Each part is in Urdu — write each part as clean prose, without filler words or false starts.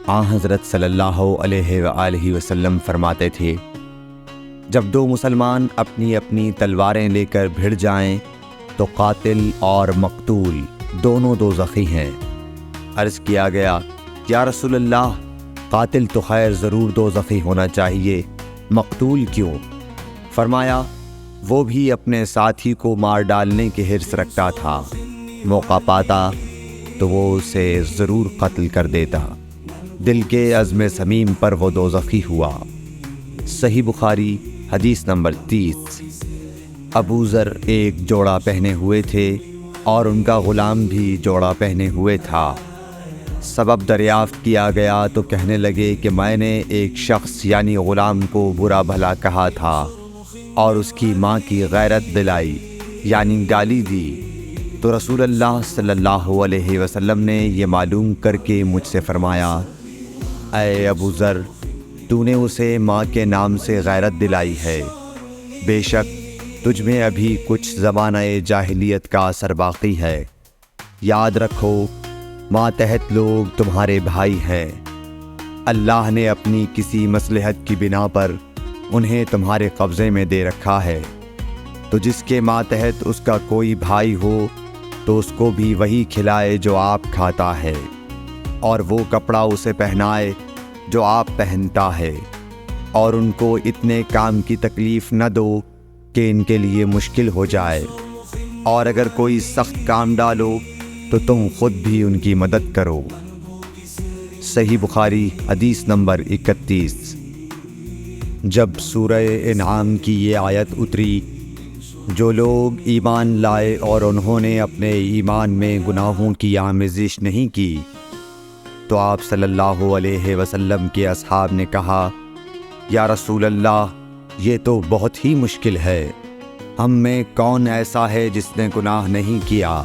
آن حضرت صلی اللہ علیہ وآلہ وسلم فرماتے تھے، جب دو مسلمان اپنی اپنی تلواریں لے کر بھڑ جائیں تو قاتل اور مقتول دونوں دوزخی ہیں۔ عرض کیا گیا، یا رسول اللہ، قاتل تو خیر ضرور دوزخی ہونا چاہیے، مقتول کیوں؟ فرمایا، وہ بھی اپنے ساتھی کو مار ڈالنے کی حرص رکھتا تھا، موقع پاتا تو وہ اسے ضرور قتل کر دیتا، دل کے عزم صمیم پر وہ دوزخی ہوا۔ صحیح بخاری حدیث نمبر 30۔ ابو ذر ایک جوڑا پہنے ہوئے تھے اور ان کا غلام بھی جوڑا پہنے ہوئے تھا۔ سبب دریافت کیا گیا تو کہنے لگے کہ میں نے ایک شخص یعنی غلام کو برا بھلا کہا تھا اور اس کی ماں کی غیرت دلائی یعنی گالی دی، تو رسول اللہ صلی اللہ علیہ وسلم نے یہ معلوم کر کے مجھ سے فرمایا، اے ابو ذر، تو نے اسے ماں کے نام سے غیرت دلائی ہے، بے شک تجھ میں ابھی کچھ زمانہ جاہلیت کا اثر باقی ہے، یاد رکھو ماتحت لوگ تمہارے بھائی ہیں، اللہ نے اپنی کسی مصلحت کی بنا پر انہیں تمہارے قبضے میں دے رکھا ہے، تو جس کے ماتحت اس کا کوئی بھائی ہو تو اس کو بھی وہی کھلائے جو آپ کھاتا ہے، اور وہ کپڑا اسے پہنائے جو آپ پہنتا ہے، اور ان کو اتنے کام کی تکلیف نہ دو کہ ان کے لیے مشکل ہو جائے، اور اگر کوئی سخت کام ڈالو تو تم خود بھی ان کی مدد کرو۔ صحیح بخاری حدیث نمبر 31۔ جب سورہ انعام کی یہ آیت اتری، جو لوگ ایمان لائے اور انہوں نے اپنے ایمان میں گناہوں کی آمیزش نہیں کی، تو آپ صلی اللہ علیہ وسلم کے اصحاب نے کہا، یا رسول اللہ، یہ تو بہت ہی مشکل ہے، ہم میں کون ایسا ہے جس نے گناہ نہیں کیا؟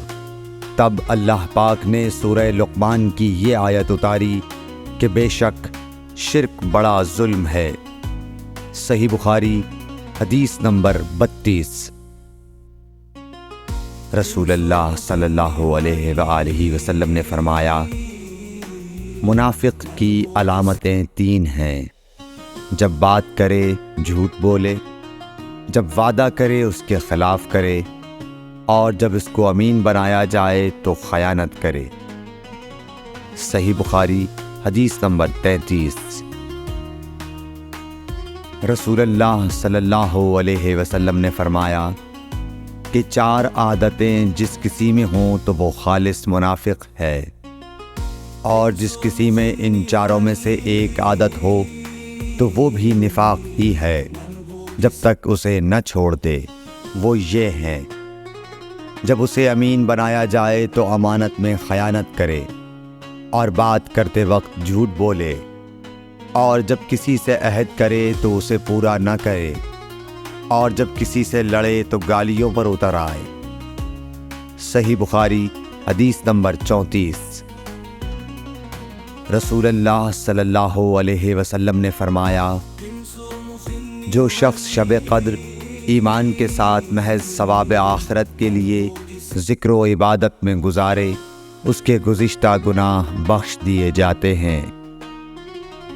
تب اللہ پاک نے سورہ لقمان کی یہ آیت اتاری کہ بے شک شرک بڑا ظلم ہے۔ صحیح بخاری حدیث نمبر 32۔ رسول اللہ صلی اللہ علیہ وآلہ وسلم نے فرمایا، منافق کی علامتیں 3 ہیں، جب بات کرے جھوٹ بولے، جب وعدہ کرے اس کے خلاف کرے، اور جب اس کو امین بنایا جائے تو خیانت کرے۔ صحیح بخاری حدیث نمبر 33۔ رسول اللہ صلی اللہ علیہ وسلم نے فرمایا کہ 4 عادتیں جس کسی میں ہوں تو وہ خالص منافق ہے، اور جس کسی میں ان 4 میں سے ایک عادت ہو تو وہ بھی نفاق ہی ہے جب تک اسے نہ چھوڑ دے۔ وہ یہ ہے، جب اسے امین بنایا جائے تو امانت میں خیانت کرے، اور بات کرتے وقت جھوٹ بولے، اور جب کسی سے عہد کرے تو اسے پورا نہ کرے، اور جب کسی سے لڑے تو گالیوں پر اتر آئے۔ صحیح بخاری حدیث نمبر 34۔ رسول اللہ صلی اللہ علیہ وسلم نے فرمایا، جو شخص شب قدر ایمان کے ساتھ محض ثواب آخرت کے لیے ذکر و عبادت میں گزارے، اس کے گزشتہ گناہ بخش دیے جاتے ہیں۔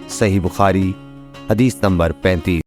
صحیح بخاری حدیث نمبر 35۔